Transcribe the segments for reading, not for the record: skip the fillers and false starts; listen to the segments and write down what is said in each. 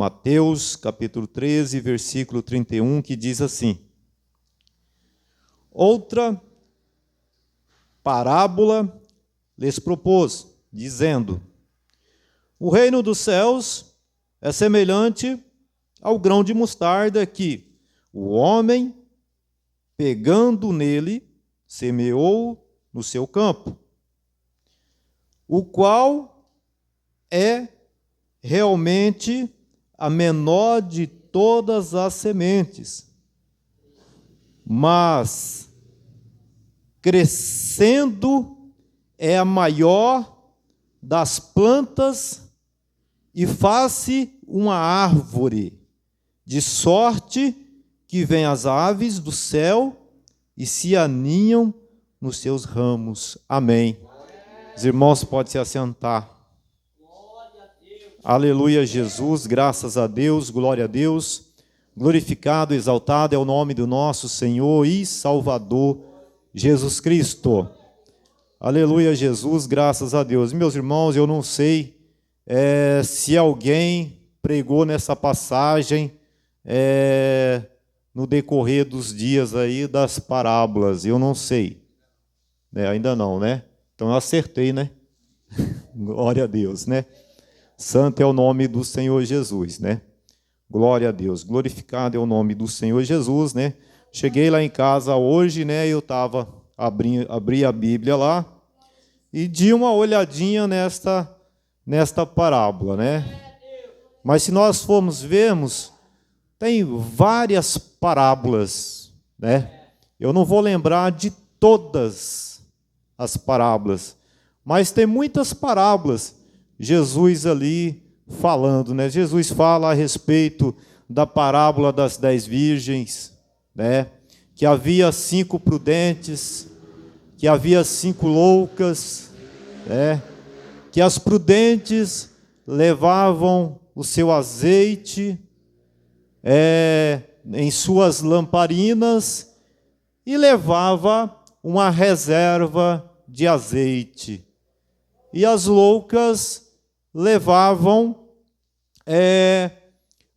Mateus, capítulo 13, versículo 31, que diz assim: outra parábola lhes propôs, dizendo: o reino dos céus é semelhante ao grão de mostarda que o homem, pegando nele, semeou no seu campo, o qual é realmente a menor de todas as sementes, mas crescendo é a maior das plantas e faz-se uma árvore, de sorte que vêm as aves do céu e se aninham nos seus ramos. Amém. Os irmãos podem se assentar. Aleluia, Jesus, graças a Deus, glória a Deus. Glorificado, exaltado é o nome do nosso Senhor e Salvador, Jesus Cristo. Aleluia, Jesus, graças a Deus. Meus irmãos, eu não sei se alguém pregou nessa passagem no decorrer dos dias aí das parábolas, eu não sei. Ainda não, né? Então eu acertei, né? Glória a Deus, né? Santo é o nome do Senhor Jesus, né? Glória a Deus. Glorificado é o nome do Senhor Jesus, né? Cheguei lá em casa hoje, né? Eu abri a Bíblia lá e di uma olhadinha nesta parábola, né? Mas se nós formos vermos, tem várias parábolas, né? Eu não vou lembrar de todas as parábolas, mas tem muitas parábolas Jesus ali falando, né? Jesus fala a respeito da parábola das 10 virgens, né? Que havia 5 prudentes, que havia 5 loucas, né? Que as prudentes levavam o seu azeite em suas lamparinas e levava uma reserva de azeite. E as loucas levavam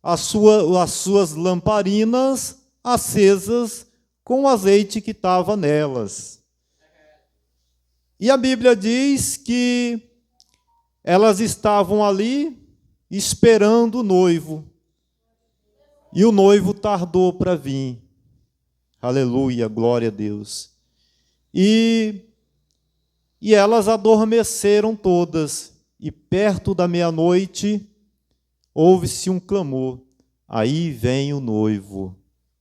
as suas lamparinas acesas com o azeite que estava nelas. E a Bíblia diz que elas estavam ali esperando o noivo. E o noivo tardou para vir. Aleluia, glória a Deus. E elas adormeceram todas. E perto da meia-noite, houve-se um clamor. Aí vem o noivo.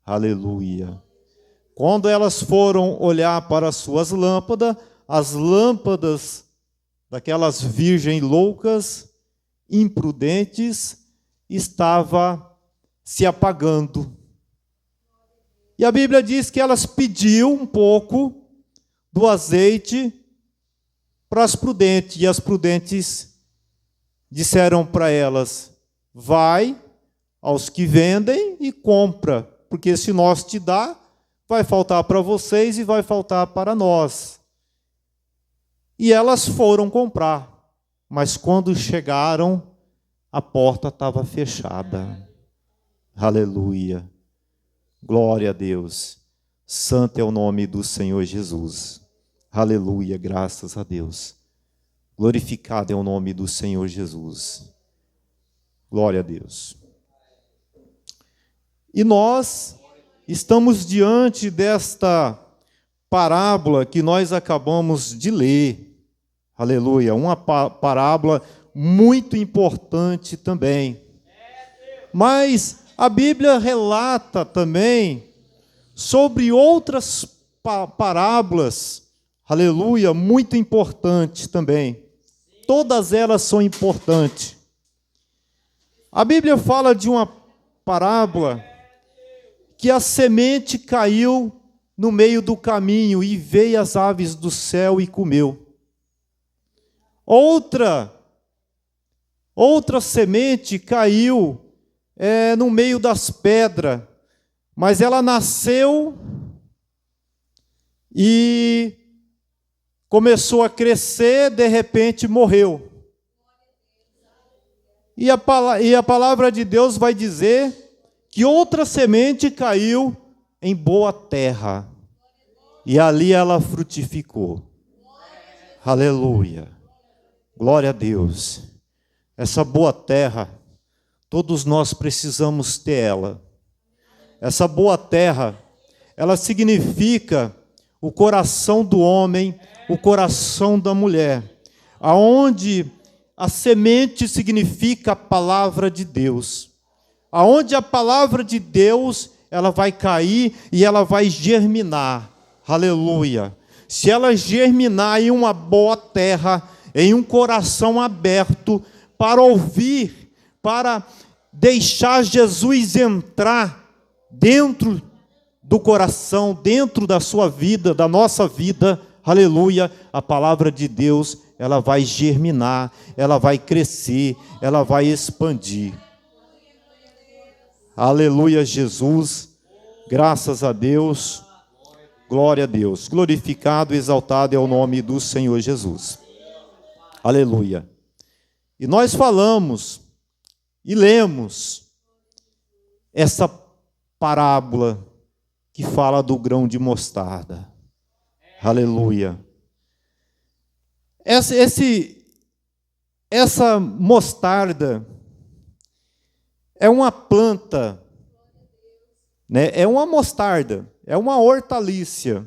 Aleluia. Quando elas foram olhar para as suas lâmpadas, as lâmpadas daquelas virgens loucas, imprudentes, estava se apagando. E a Bíblia diz que elas pediu um pouco do azeite para as prudentes, e as prudentes disseram para elas: vai aos que vendem e compra, porque se nós te dar, vai faltar para vocês e vai faltar para nós. E elas foram comprar, mas quando chegaram, a porta estava fechada. Aleluia. Glória a Deus. Santo é o nome do Senhor Jesus. Aleluia, graças a Deus. Glorificado é o nome do Senhor Jesus. Glória a Deus. E nós estamos diante desta parábola que nós acabamos de ler. Aleluia, uma parábola muito importante também. Mas a Bíblia relata também sobre outras parábolas, aleluia, muito importantes também. Todas elas são importantes. A Bíblia fala de uma parábola que a semente caiu no meio do caminho e veio as aves do céu e comeu. Outra semente caiu no meio das pedras, mas ela nasceu e começou a crescer, de repente morreu. E a palavra de Deus vai dizer que outra semente caiu em boa terra. E ali ela frutificou. Aleluia. Glória a Deus. Essa boa terra, todos nós precisamos ter ela. Essa boa terra, ela significa o coração do homem, o coração da mulher, aonde a semente significa a palavra de Deus. Aonde a palavra de Deus, ela vai cair e ela vai germinar. Aleluia. Se ela germinar em uma boa terra, em um coração aberto, para ouvir, para deixar Jesus entrar dentro do coração, dentro da sua vida, da nossa vida, aleluia, a palavra de Deus, ela vai germinar, ela vai crescer, ela vai expandir. Aleluia, Jesus, graças a Deus, glória a Deus, glorificado, exaltado é o nome do Senhor Jesus. Aleluia. E nós falamos e lemos essa parábola que fala do grão de mostarda. Aleluia. Essa mostarda é uma planta, né? É uma mostarda, é uma hortaliça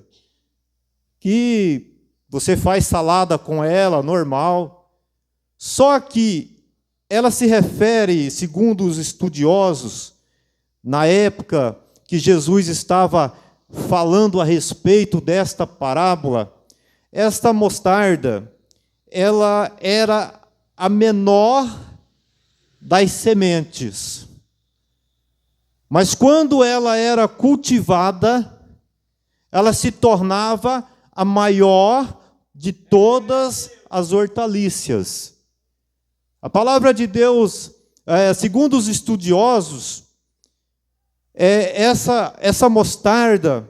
que você faz salada com ela, normal. Só que ela se refere, segundo os estudiosos, na época que Jesus estava falando a respeito desta parábola, esta mostarda, ela era a menor das sementes. Mas quando ela era cultivada, ela se tornava a maior de todas as hortaliças. A palavra de Deus, segundo os estudiosos, essa mostarda,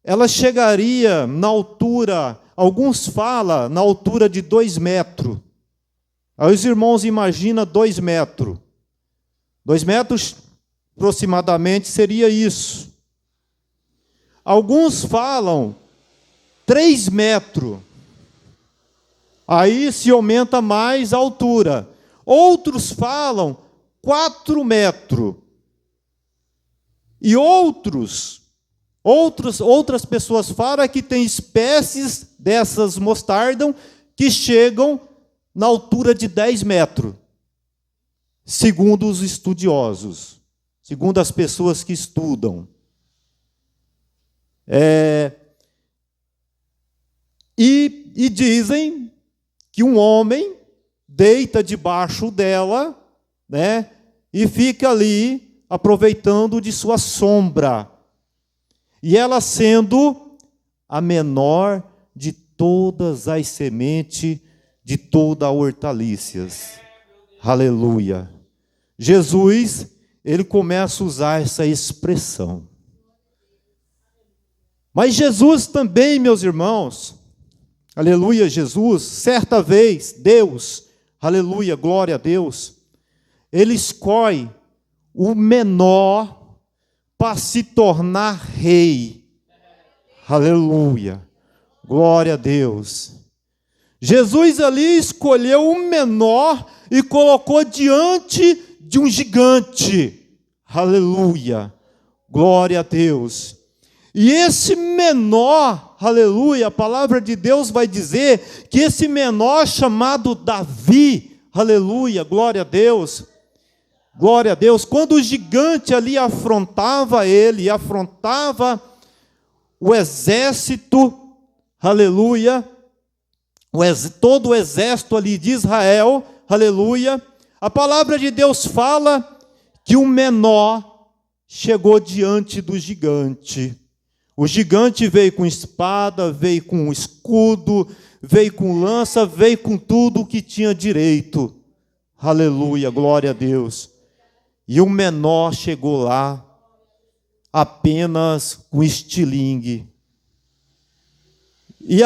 ela chegaria na altura, alguns falam, na altura de 2 metros. Aí os irmãos imaginam 2 metros. 2 metros, aproximadamente, seria isso. Alguns falam 3 metros. Aí se aumenta mais a altura. Outros falam 4 metros. E outras pessoas falam que tem espécies dessas mostardas que chegam na altura de 10 metros, segundo os estudiosos, segundo as pessoas que estudam. E dizem que um homem deita debaixo dela, né, e fica ali aproveitando de sua sombra. E ela sendo a menor de todas as sementes, de toda a hortaliças. Aleluia. Jesus, ele começa a usar essa expressão. Mas Jesus também, meus irmãos, aleluia, Jesus, certa vez, Deus, aleluia, glória a Deus, ele escolhe o menor para se tornar rei. Aleluia. Glória a Deus. Jesus ali escolheu o menor e colocou diante de um gigante. Aleluia. Glória a Deus. E esse menor, aleluia, a palavra de Deus vai dizer que esse menor chamado Davi, aleluia, glória a Deus. Glória a Deus, quando o gigante ali afrontava ele, afrontava o exército, aleluia, todo o exército ali de Israel, aleluia, a palavra de Deus fala que o menor chegou diante do gigante. O gigante veio com espada, veio com escudo, veio com lança, veio com tudo o que tinha direito. Aleluia, glória a Deus. E o menor chegou lá apenas com estilingue. E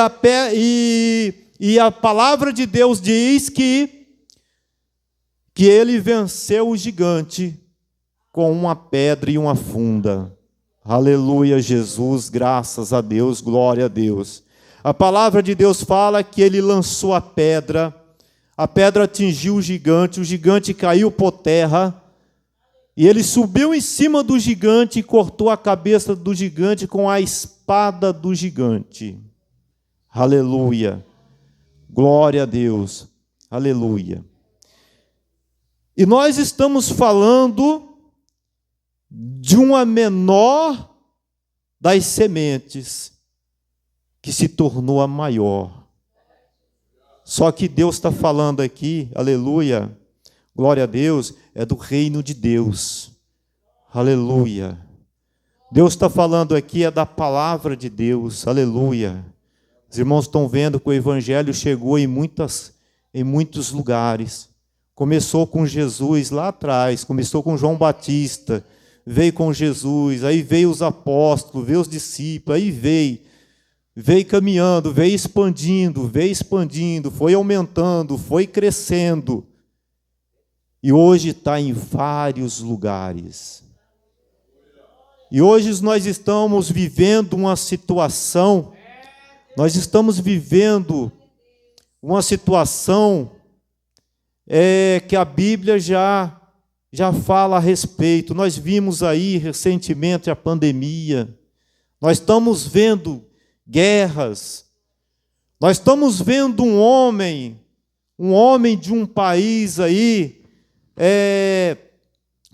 a palavra de Deus diz que que ele venceu o gigante com uma pedra e uma funda. Aleluia, Jesus, graças a Deus, glória a Deus. A palavra de Deus fala que ele lançou a pedra atingiu o gigante caiu por terra, e ele subiu em cima do gigante e cortou a cabeça do gigante com a espada do gigante. Aleluia, glória a Deus, aleluia. E nós estamos falando de uma menor das sementes que se tornou a maior. Só que Deus está falando aqui, aleluia, glória a Deus, é do reino de Deus, aleluia. Deus está falando aqui, é da palavra de Deus, aleluia. Os irmãos estão vendo que o evangelho chegou em muitos lugares. Começou com Jesus lá atrás, começou com João Batista, veio com Jesus, aí veio os apóstolos, veio os discípulos, aí veio caminhando, veio expandindo, foi aumentando, foi crescendo. E hoje está em vários lugares. E hoje nós estamos vivendo uma situação, que a Bíblia já fala a respeito. Nós vimos aí recentemente a pandemia, nós estamos vendo guerras, nós estamos vendo um homem de um país aí,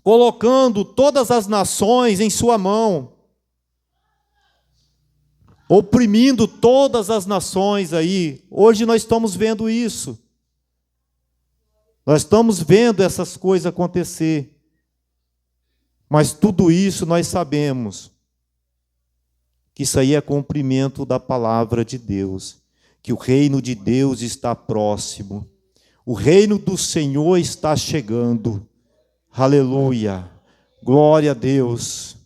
colocando todas as nações em sua mão, oprimindo todas as nações aí. Hoje nós estamos vendo isso, nós estamos vendo essas coisas acontecer, mas tudo isso nós sabemos que isso aí é cumprimento da palavra de Deus, que o reino de Deus está próximo, o reino do Senhor está chegando, aleluia, glória a Deus,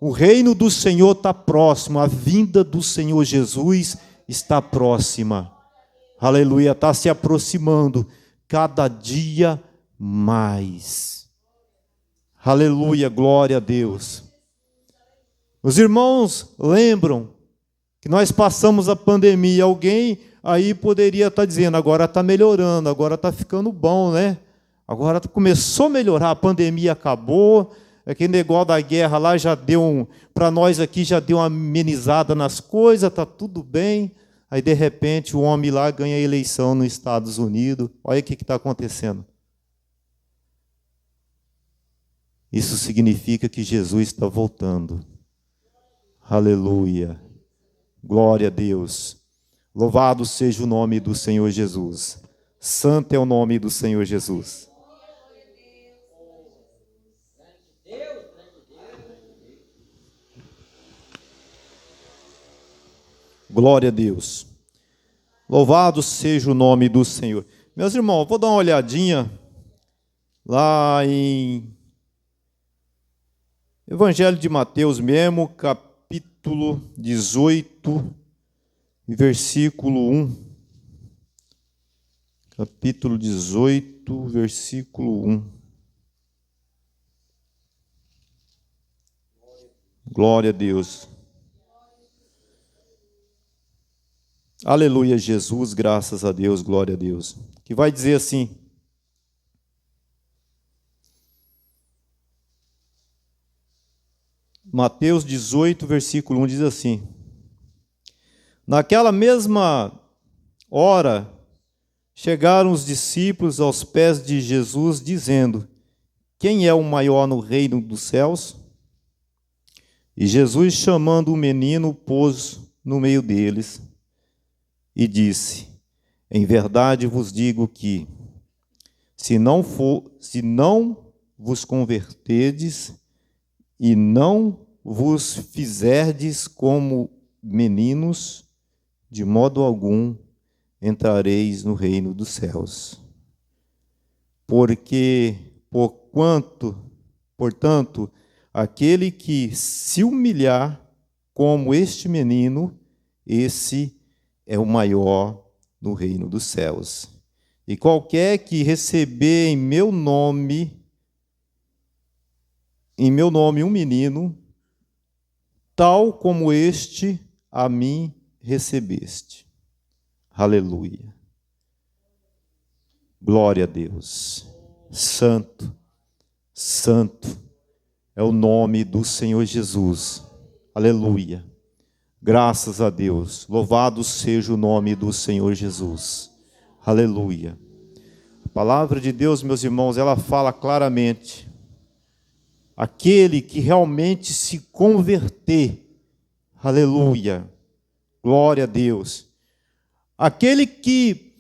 o reino do Senhor está próximo, a vinda do Senhor Jesus está próxima, aleluia, está se aproximando cada dia mais, aleluia, glória a Deus. Os irmãos lembram que nós passamos a pandemia, alguém aí poderia estar dizendo, agora está melhorando, agora está ficando bom, né? Agora começou a melhorar, a pandemia acabou, aquele negócio da guerra lá já deu, para nós aqui já deu uma amenizada nas coisas, está tudo bem. Aí de repente o homem lá ganha a eleição nos Estados Unidos, olha o que está acontecendo. Isso significa que Jesus está voltando. Aleluia, glória a Deus, louvado seja o nome do Senhor Jesus, santo é o nome do Senhor Jesus. Glória a Deus, louvado seja o nome do Senhor. Meus irmãos, vou dar uma olhadinha lá em Evangelho de Mateus mesmo, capítulo 18, versículo 1. Capítulo 18, versículo 1. Glória a Deus. Aleluia, Jesus, graças a Deus, glória a Deus. Que vai dizer assim: Mateus 18, versículo 1 diz assim: Naquela mesma hora, chegaram os discípulos aos pés de Jesus, dizendo: Quem é o maior no reino dos céus? E Jesus, chamando o menino, pôs no meio deles e disse: Em verdade vos digo que, se não vos converterdes e não vos fizerdes como meninos, de modo algum entrareis no reino dos céus. Portanto, aquele que se humilhar como este menino, esse é o maior no reino dos céus. E qualquer que receber em meu nome um menino, tal como este a mim recebeste. Aleluia. Glória a Deus. Santo, santo é o nome do Senhor Jesus. Aleluia. Graças a Deus. Louvado seja o nome do Senhor Jesus. Aleluia. A palavra de Deus, meus irmãos, ela fala claramente. Aquele que realmente se converter, aleluia, glória a Deus. Aquele que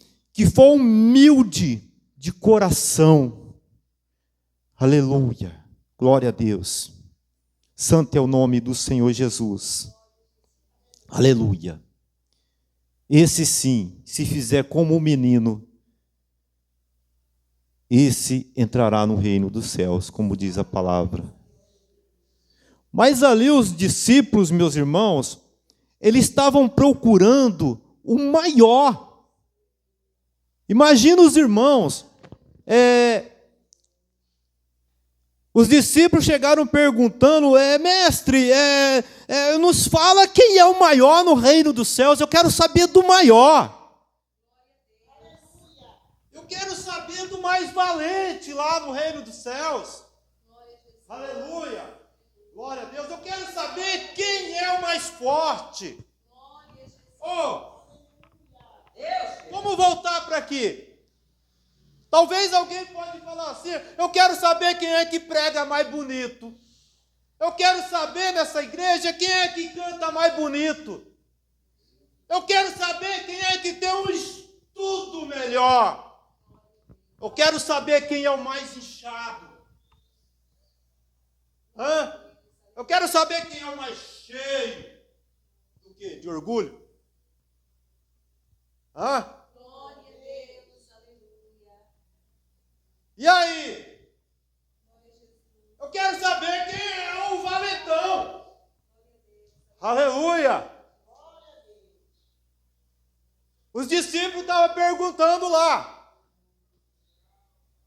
for humilde de coração, aleluia, glória a Deus. Santo é o nome do Senhor Jesus, aleluia. Esse sim, se fizer como um menino, esse entrará no reino dos céus, como diz a palavra. Mas ali os discípulos, meus irmãos, eles estavam procurando o maior. Imagina os irmãos, os discípulos chegaram perguntando, mestre, nos fala quem é o maior no reino dos céus, eu quero saber do maior. Eu quero saber do mais valente lá no reino dos céus. Aleluia. Glória a Deus. Eu quero saber quem é o mais forte. Vamos voltar para aqui. Talvez alguém pode falar assim, eu quero saber quem é que prega mais bonito. Eu quero saber nessa igreja quem é que canta mais bonito. Eu quero saber quem é que tem um estudo melhor. Eu quero saber quem é o mais inchado. Eu quero saber quem é o mais cheio. Do quê? De orgulho? Glória a Deus, aleluia. E aí? Eu quero saber quem é o valentão. Aleluia. Os discípulos estavam perguntando lá.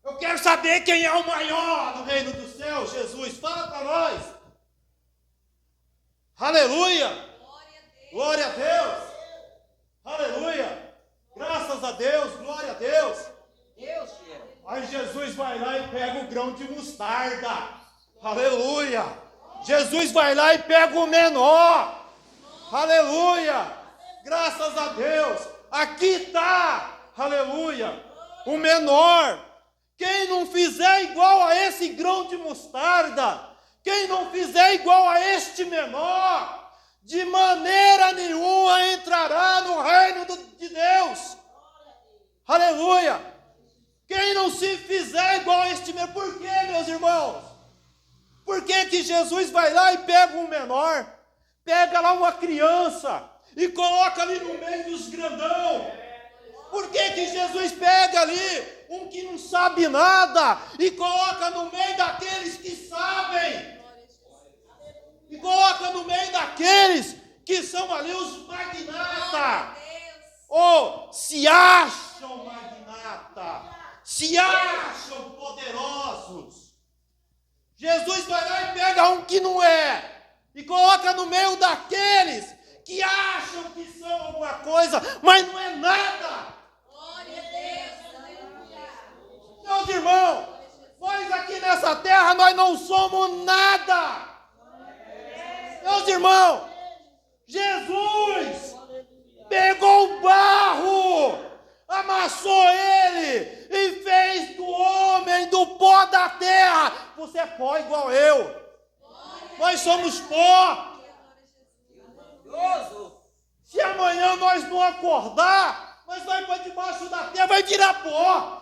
Eu quero saber quem é o maior no reino dos céus, Jesus. Fala para nós. Aleluia. Glória a Deus. Aleluia. Graças a Deus. Glória a Deus. Aí Jesus vai lá e pega o grão de mostarda. Aleluia. Jesus vai lá e pega o menor. Aleluia. Graças a Deus. Aqui está. Aleluia. O menor. Quem não fizer igual a esse grão de mostarda, quem não fizer igual a este menor, de maneira nenhuma entrará no reino de Deus. Aleluia! Quem não se fizer igual a este menor, por quê, meus irmãos? Por que Jesus vai lá e pega um menor, pega lá uma criança e coloca ali no meio dos grandão? Por que Jesus pega ali um que não sabe nada e coloca no meio daqueles que sabem? E coloca no meio daqueles que são ali os magnatas. Ou se acham magnata, se acham poderosos. Jesus vai lá e pega um que não é e coloca no meio daqueles que acham que são alguma coisa, mas não é nada. Meus irmãos, nós aqui nessa terra, nós não somos nada. Meus irmãos, Jesus pegou o barro, amassou ele e fez do homem, do pó da terra. Você é pó igual eu. Nós somos pó. Se amanhã nós não acordar, nós vamos para debaixo da terra, vai virar pó.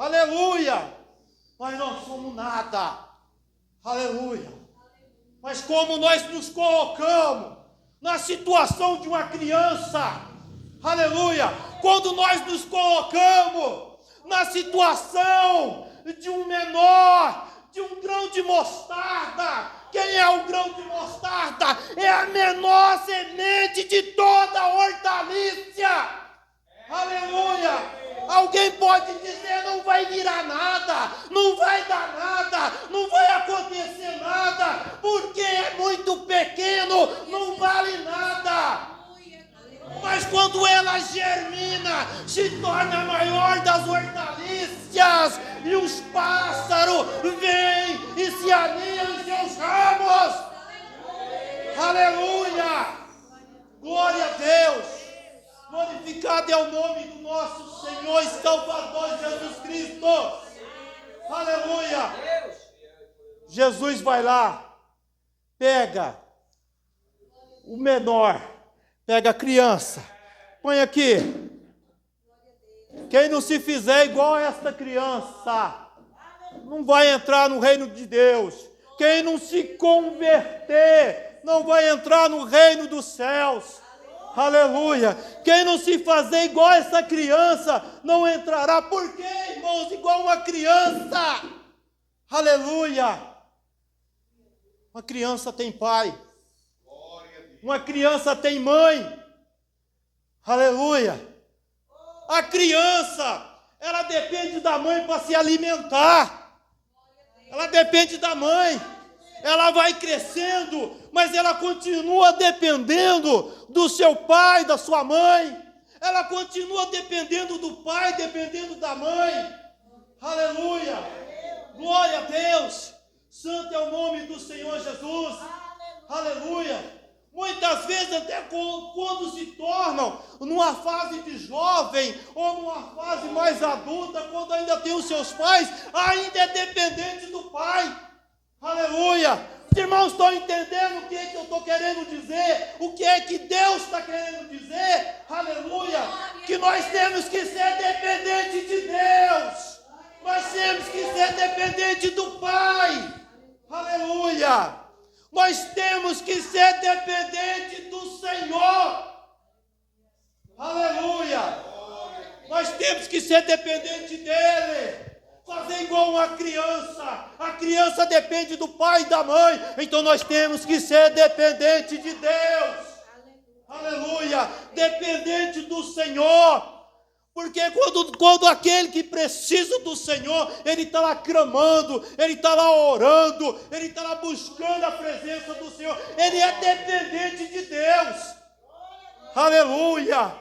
Aleluia! Nós não somos nada. Aleluia! Mas como nós nos colocamos na situação de uma criança, aleluia! Quando nós nos colocamos na situação de um menor, de um grão de mostarda. Quem é o grão de mostarda? É a menor semente de toda a hortaliça. Aleluia! quando ela germina, se torna a maior das hortaliças, e os pássaros vêm e se aninham em seus ramos. Aleluia! Glória a Deus! Glorificado é o nome do nosso Senhor e Salvador Jesus Cristo. Aleluia! Jesus vai lá, pega o menor, pega a criança, põe aqui. Quem não se fizer igual a esta criança, não vai entrar no reino de Deus. Quem não se converter, não vai entrar no reino dos céus. Aleluia. Quem não se fazer igual a essa criança, não entrará. Por quê, irmãos? Igual uma criança. Aleluia. Uma criança tem pai. Uma criança tem mãe. Aleluia. A criança, ela depende da mãe para se alimentar. Ela depende da mãe. Ela vai crescendo, mas ela continua dependendo do seu pai, da sua mãe. Ela continua dependendo do pai, dependendo da mãe. Aleluia. Glória a Deus. Santo é o nome do Senhor Jesus. Aleluia. Muitas vezes, até quando se tornam numa fase de jovem ou numa fase mais adulta, quando ainda tem os seus pais, ainda é dependente do pai. Aleluia! Os irmãos estão entendendo o que é que eu estou querendo dizer? O que é que Deus está querendo dizer? Aleluia! Que nós temos que ser dependentes de Deus. Nós temos que ser dependentes do Pai. Aleluia! Nós temos que ser dependentes do Senhor. Aleluia! Nós temos que ser dependentes dEle. Fazer igual uma criança. A criança depende do pai e da mãe. Então nós temos que ser dependentes de Deus. Aleluia! Dependente do Senhor. Porque quando aquele que precisa do Senhor, ele está lá clamando, ele está lá orando, ele está lá buscando a presença do Senhor. Ele é dependente de Deus. Aleluia!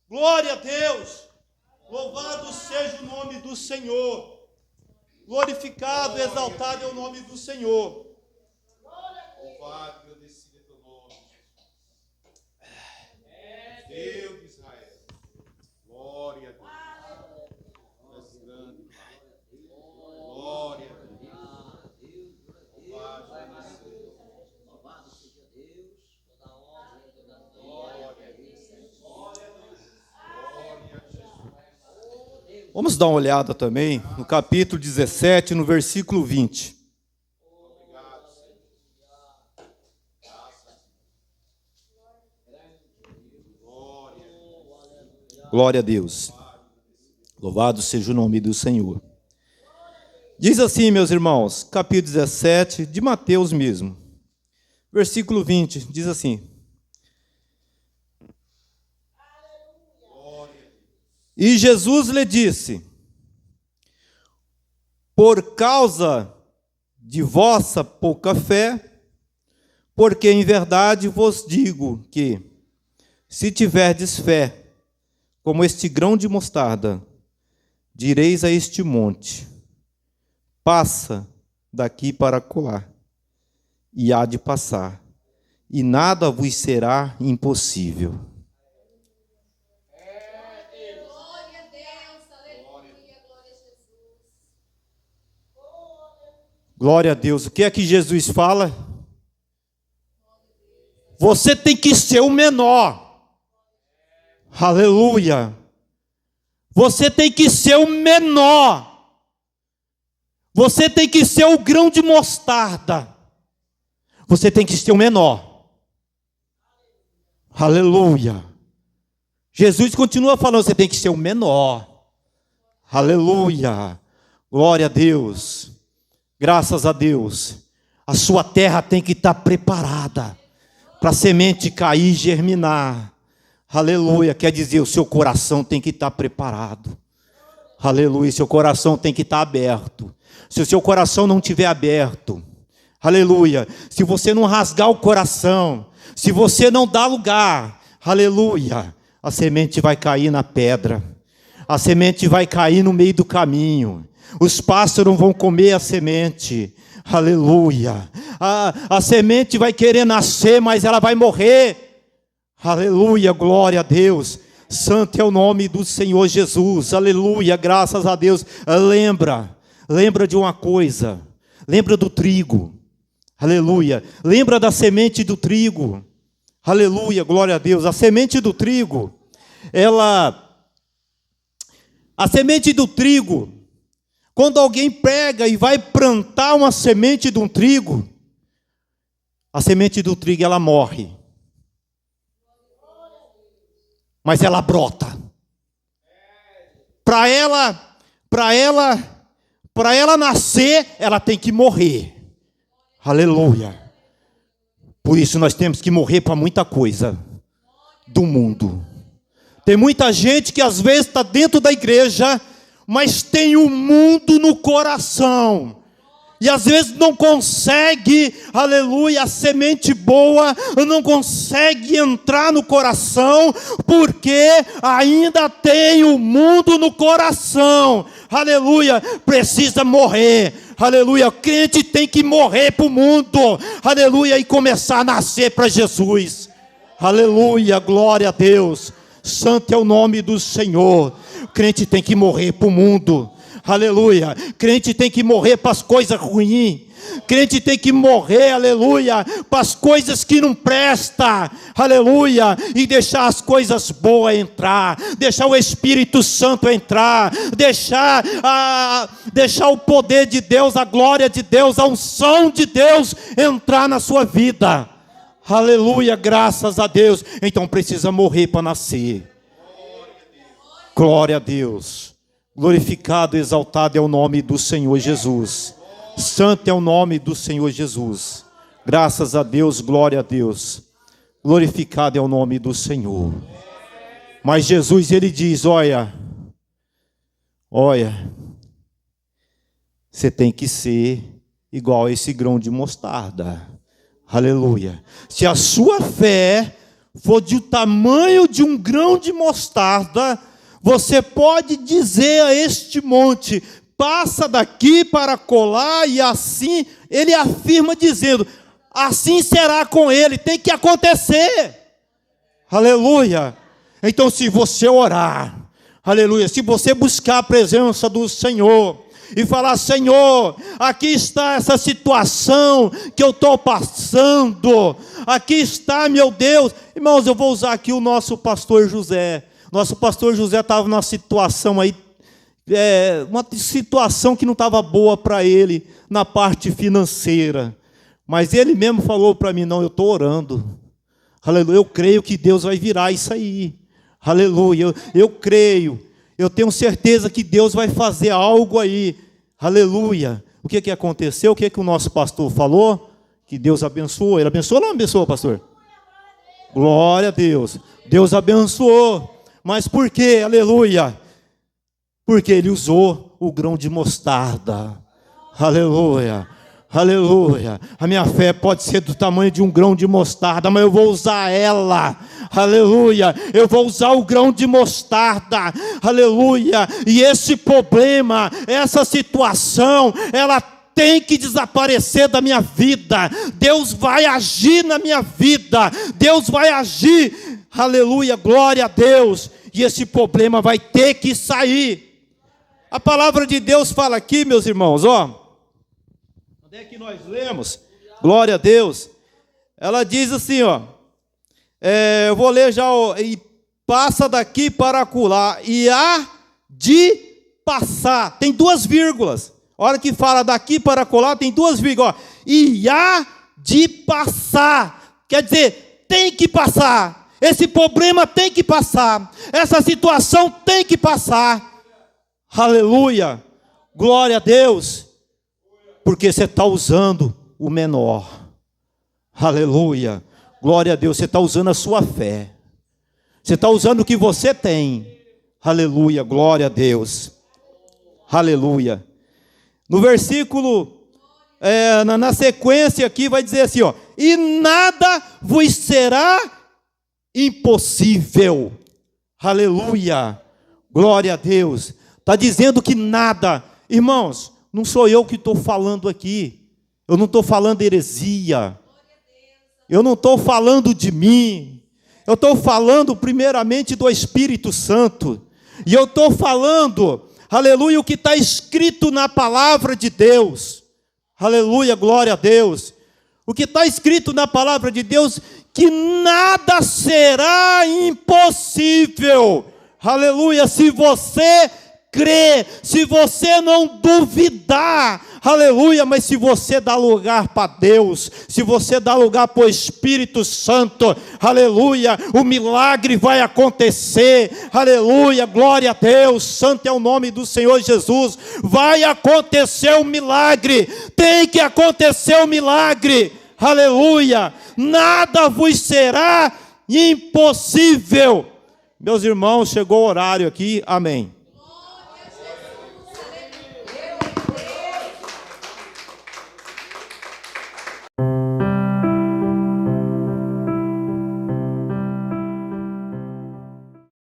Glória a Deus! Louvado seja o nome do Senhor. Glorificado, exaltado é o nome do Senhor. Louvado e agradecido é teu nome. Deus de Israel. Glória a Deus. És grande, Pai. Glória a Deus. Louvado e agradecido. Louvado seja Deus, toda honra e toda Glória glória. a Deus. Glória a Jesus. Vamos dar uma olhada também no capítulo 17, no versículo 20. Obrigado, Senhor. Glória a Deus. Glória a Deus. Louvado seja o nome do Senhor. Diz assim, meus irmãos, capítulo 17 de Mateus mesmo. Versículo 20, diz assim: E Jesus lhe disse: Por causa de vossa pouca fé, porque em verdade vos digo que, se tiverdes fé, como este grão de mostarda, direis a este monte: passa daqui para acolá, e há de passar, e nada vos será impossível. Glória a Deus, aleluia, glória a Jesus. Glória a Deus. O que é que Jesus fala? Você tem que ser o menor. Aleluia. Você tem que ser o menor. Você tem que ser o grão de mostarda. Você tem que ser o menor. Aleluia. Jesus continua falando, você tem que ser o menor. Aleluia. Glória a Deus. Graças a Deus. A sua terra tem que estar preparada para a semente cair e germinar. Aleluia. Quer dizer, o seu coração tem que estar preparado. Aleluia. Seu coração tem que estar aberto. Se o seu coração não estiver aberto, aleluia. Se você não rasgar o coração, se você não dar lugar, aleluia, a semente vai cair na pedra, a semente vai cair no meio do caminho, os pássaros vão comer a semente, aleluia, a semente vai querer nascer, mas ela vai morrer, aleluia, glória a Deus, santo é o nome do Senhor Jesus, aleluia, graças a Deus. Lembra de uma coisa, lembra do trigo, aleluia, lembra da semente do trigo, aleluia, glória a Deus. A semente do trigo, a semente do trigo, quando alguém pega e vai plantar uma semente de um trigo, a semente do trigo ela morre, mas ela brota. Para ela nascer, ela tem que morrer. Aleluia. Por isso nós temos que morrer para muita coisa do mundo. Tem muita gente que às vezes está dentro da igreja, mas tem o mundo no coração. E às vezes não consegue, aleluia, a semente boa não consegue entrar no coração, porque ainda tem o mundo no coração, aleluia, precisa morrer, aleluia, o crente tem que morrer para o mundo, aleluia, e começar a nascer para Jesus, aleluia, glória a Deus, santo é o nome do Senhor. O crente tem que morrer para o mundo, aleluia, crente tem que morrer para as coisas ruins, crente tem que morrer, aleluia, para as coisas que não prestam, aleluia, e deixar as coisas boas entrar, deixar o Espírito Santo entrar, deixar o poder de Deus, a glória de Deus, a unção de Deus entrar na sua vida, aleluia, graças a Deus. Então precisa morrer para nascer. Glória a Deus. Glorificado, exaltado é o nome do Senhor Jesus. Santo é o nome do Senhor Jesus. Graças a Deus, glória a Deus. Glorificado é o nome do Senhor. Mas Jesus, ele diz, olha, você tem que ser igual a esse grão de mostarda. Aleluia. Se a sua fé for do tamanho de um grão de mostarda, você pode dizer a este monte, passa daqui para colar, e assim, ele afirma dizendo, assim será com ele, tem que acontecer, aleluia. Então se você orar, aleluia, se você buscar a presença do Senhor, e falar, Senhor, aqui está essa situação que eu estou passando, aqui está, meu Deus, irmãos, eu vou usar aqui o nosso pastor José. Nosso pastor José estava numa situação aí, uma situação que não estava boa para ele, na parte financeira. Mas ele mesmo falou para mim, não, eu estou orando. Aleluia, eu creio que Deus vai virar isso aí. Aleluia, eu creio. Eu tenho certeza que Deus vai fazer algo aí. Aleluia. O que aconteceu? O que o nosso pastor falou? Que Deus abençoou. Ele abençoou ou não abençoou, pastor? Glória a Deus. Deus abençoou. Mas por quê? Aleluia. Porque ele usou o grão de mostarda. Aleluia. Aleluia. A minha fé pode ser do tamanho de um grão de mostarda, mas eu vou usar ela. Aleluia. Eu vou usar o grão de mostarda. Aleluia. E esse problema, essa situação, ela tem que desaparecer da minha vida. Deus vai agir na minha vida. Deus vai agir. Aleluia, glória a Deus. E esse problema vai ter que sair. A palavra de Deus fala aqui, meus irmãos, ó. Onde é que nós lemos? Glória a Deus. Ela diz assim, ó. Eu vou ler já, ó, e passa daqui para acolá. E há de passar. Tem duas vírgulas. A hora que fala daqui para acolá, tem duas vírgulas. Ó. E há de passar. Quer dizer, tem que passar. Esse problema tem que passar. Essa situação tem que passar. Aleluia. Glória a Deus. Porque você está usando o menor. Aleluia. Glória a Deus. Você está usando a sua fé. Você está usando o que você tem. Aleluia. Glória a Deus. Aleluia. No versículo, na sequência aqui, vai dizer assim, ó. E nada vos será impossível. Aleluia. Glória a Deus. Está dizendo que nada. Irmãos, não sou eu que estou falando aqui. Eu não estou falando heresia. Eu não estou falando de mim. Eu estou falando primeiramente do Espírito Santo. E eu estou falando, aleluia, o que está escrito na palavra de Deus. Aleluia, glória a Deus. O que está escrito na palavra de Deus, que nada será impossível. Aleluia, se você crer, se você não duvidar, aleluia, mas se você dá lugar para Deus, se você dá lugar para o Espírito Santo, aleluia, o milagre vai acontecer, aleluia, glória a Deus, santo é o nome do Senhor Jesus, vai acontecer o milagre, tem que acontecer o milagre, aleluia, nada vos será impossível. Meus irmãos, chegou o horário aqui, amém.